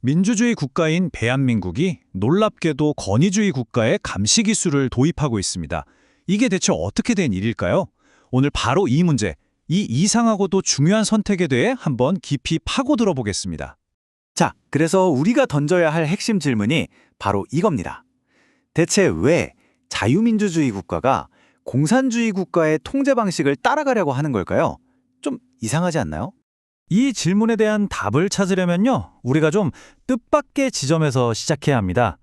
민주주의 국가인 대한민국이 놀랍게도 권위주의 국가의 감시 기술을 도입하고 있습니다. 이게 대체 어떻게 된 일일까요? 오늘 바로 이 문제, 이 이상하고도 중요한 선택에 대해 한번 깊이 파고들어 보겠습니다. 자, 그래서 우리가 던져야 할 핵심 질문이 바로 이겁니다. 대체 왜 자유민주주의 국가가 공산주의 국가의 통제 방식을 따라가려고 하는 걸까요? 좀 이상하지 않나요? 이 질문에 대한 답을 찾으려면요, 우리가 좀 뜻밖의 지점에서 시작해야 합니다.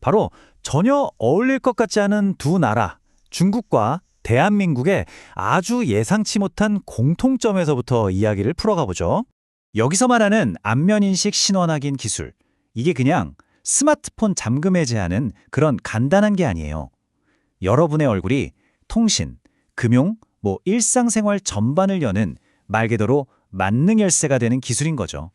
바로 전혀 어울릴 것 같지 않은 두 나라, 중국과 대한민국의 아주 예상치 못한 공통점에서부터 이야기를 풀어가 보죠. 여기서 말하는 안면인식 신원 확인 기술, 이게 그냥 스마트폰 잠금 해제하는 그런 간단한 게 아니에요. 여러분의 얼굴이 통신, 금융, 일상생활 전반을 여는 말 그대로 만능 열쇠가 되는 기술인 거죠.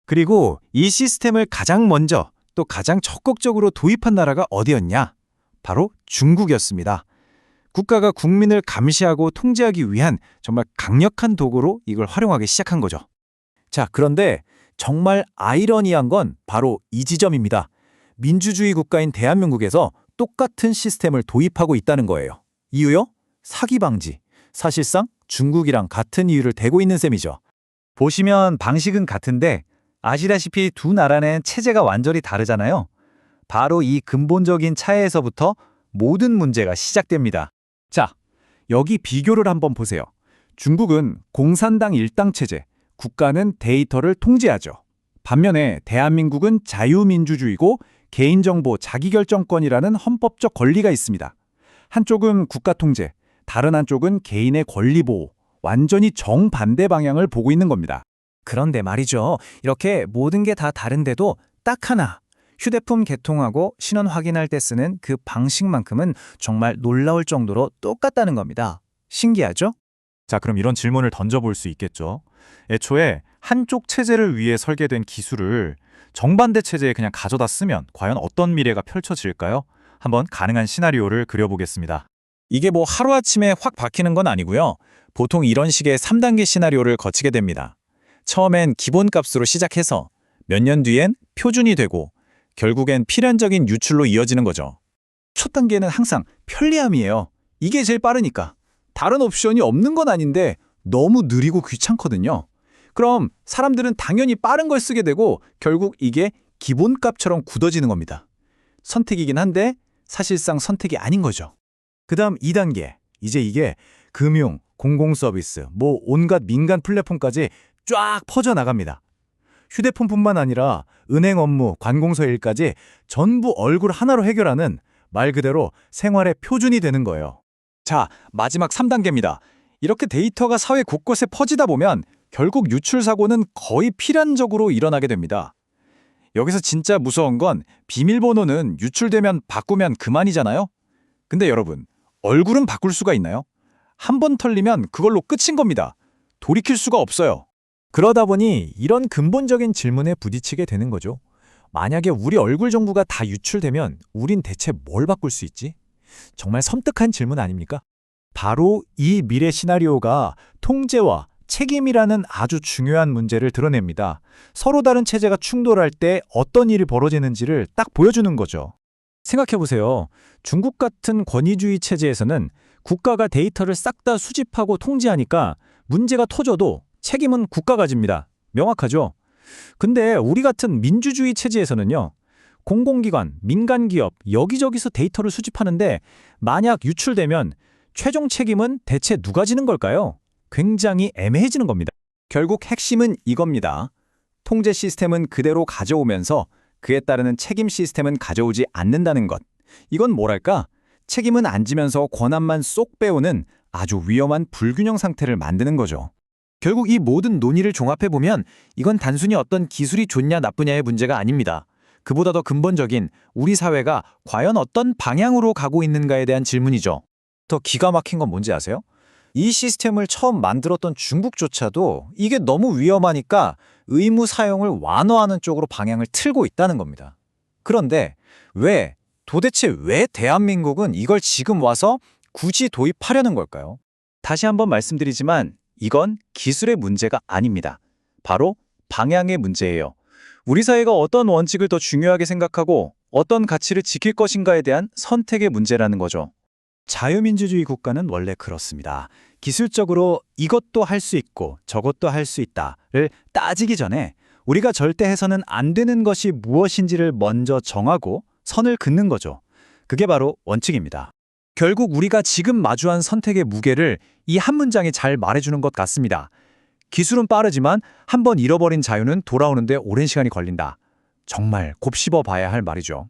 그리고 이 시스템을 가장 먼저 또 가장 적극적으로 도입한 나라가 어디였냐? 바로 중국이었습니다. 국가가 국민을 감시하고 통제하기 위한 정말 강력한 도구로 이걸 활용하기 시작한 거죠. 자, 그런데 정말 아이러니한 건 바로 이 지점입니다. 민주주의 국가인 대한민국에서 똑같은 시스템을 도입하고 있다는 거예요. 이유요? 사기 방지. 사실상 중국이랑 같은 이유를 대고 있는 셈이죠. 보시면 방식은 같은데 아시다시피 두 나라는 체제가 완전히 다르잖아요. 바로 이 근본적인 차이에서부터 모든 문제가 시작됩니다. 자, 여기 비교를 한번 보세요. 중국은 공산당 일당 체제, 국가는 데이터를 통제하죠. 반면에 대한민국은 자유민주주의고 개인정보 자기결정권이라는 헌법적 권리가 있습니다. 한쪽은 국가 통제, 다른 한쪽은 개인의 권리 보호, 완전히 정반대 방향을 보고 있는 겁니다. 그런데 말이죠. 이렇게 모든 게 다 다른데도 딱 하나, 휴대폰 개통하고 신원 확인할 때 쓰는 그 방식만큼은 정말 놀라울 정도로 똑같다는 겁니다. 신기하죠? 자, 그럼 이런 질문을 던져볼 수 있겠죠. 애초에 한쪽 체제를 위해 설계된 기술을 정반대 체제에 그냥 가져다 쓰면 과연 어떤 미래가 펼쳐질까요? 한번 가능한 시나리오를 그려보겠습니다. 이게 하루아침에 확 바뀌는 건 아니고요. 보통 이런 식의 3단계 시나리오를 거치게 됩니다. 처음엔 기본값으로 시작해서 몇 년 뒤엔 표준이 되고 결국엔 필연적인 유출로 이어지는 거죠. 첫 단계는 항상 편리함이에요. 이게 제일 빠르니까. 다른 옵션이 없는 건 아닌데 너무 느리고 귀찮거든요. 그럼 사람들은 당연히 빠른 걸 쓰게 되고 결국 이게 기본값처럼 굳어지는 겁니다. 선택이긴 한데 사실상 선택이 아닌 거죠. 그다음 2단계. 이제 이게 금융, 공공서비스, 온갖 민간 플랫폼까지 쫙 퍼져나갑니다. 휴대폰뿐만 아니라 은행 업무, 관공서 일까지 전부 얼굴 하나로 해결하는 말 그대로 생활의 표준이 되는 거예요. 자, 마지막 3단계입니다. 이렇게 데이터가 사회 곳곳에 퍼지다 보면 결국 유출 사고는 거의 필연적으로 일어나게 됩니다. 여기서 진짜 무서운 건 비밀번호는 유출되면 바꾸면 그만이잖아요. 근데 여러분, 얼굴은 바꿀 수가 있나요? 한 번 털리면 그걸로 끝인 겁니다. 돌이킬 수가 없어요. 그러다 보니 이런 근본적인 질문에 부딪히게 되는 거죠. 만약에 우리 얼굴 정보가 다 유출되면 우린 대체 뭘 바꿀 수 있지? 정말 섬뜩한 질문 아닙니까? 바로 이 미래 시나리오가 통제와 책임이라는 아주 중요한 문제를 드러냅니다. 서로 다른 체제가 충돌할 때 어떤 일이 벌어지는지를 딱 보여주는 거죠. 생각해보세요. 중국 같은 권위주의 체제에서는 국가가 데이터를 싹 다 수집하고 통제하니까 문제가 터져도 책임은 국가가 집니다. 명확하죠? 근데 우리 같은 민주주의 체제에서는요, 공공기관, 민간기업 여기저기서 데이터를 수집하는데 만약 유출되면 최종 책임은 대체 누가 지는 걸까요? 굉장히 애매해지는 겁니다. 결국 핵심은 이겁니다. 통제 시스템은 그대로 가져오면서 그에 따르는 책임 시스템은 가져오지 않는다는 것. 이건 뭐랄까? 책임은 안 지면서 권한만 쏙 빼오는 아주 위험한 불균형 상태를 만드는 거죠. 결국 이 모든 논의를 종합해보면 이건 단순히 어떤 기술이 좋냐 나쁘냐의 문제가 아닙니다. 그보다 더 근본적인 우리 사회가 과연 어떤 방향으로 가고 있는가에 대한 질문이죠. 더 기가 막힌 건 뭔지 아세요? 이 시스템을 처음 만들었던 중국조차도 이게 너무 위험하니까 의무 사용을 완화하는 쪽으로 방향을 틀고 있다는 겁니다. 그런데 도대체 왜 대한민국은 이걸 지금 와서 굳이 도입하려는 걸까요? 다시 한번 말씀드리지만 이건 기술의 문제가 아닙니다. 바로 방향의 문제예요. 우리 사회가 어떤 원칙을 더 중요하게 생각하고 어떤 가치를 지킬 것인가에 대한 선택의 문제라는 거죠. 자유민주주의 국가는 원래 그렇습니다. 기술적으로 이것도 할 수 있고 저것도 할 수 있다를 따지기 전에 우리가 절대 해서는 안 되는 것이 무엇인지를 먼저 정하고 선을 긋는 거죠. 그게 바로 원칙입니다. 결국 우리가 지금 마주한 선택의 무게를 이 한 문장이 잘 말해주는 것 같습니다. 기술은 빠르지만 한번 잃어버린 자유는 돌아오는데 오랜 시간이 걸린다. 정말 곱씹어 봐야 할 말이죠.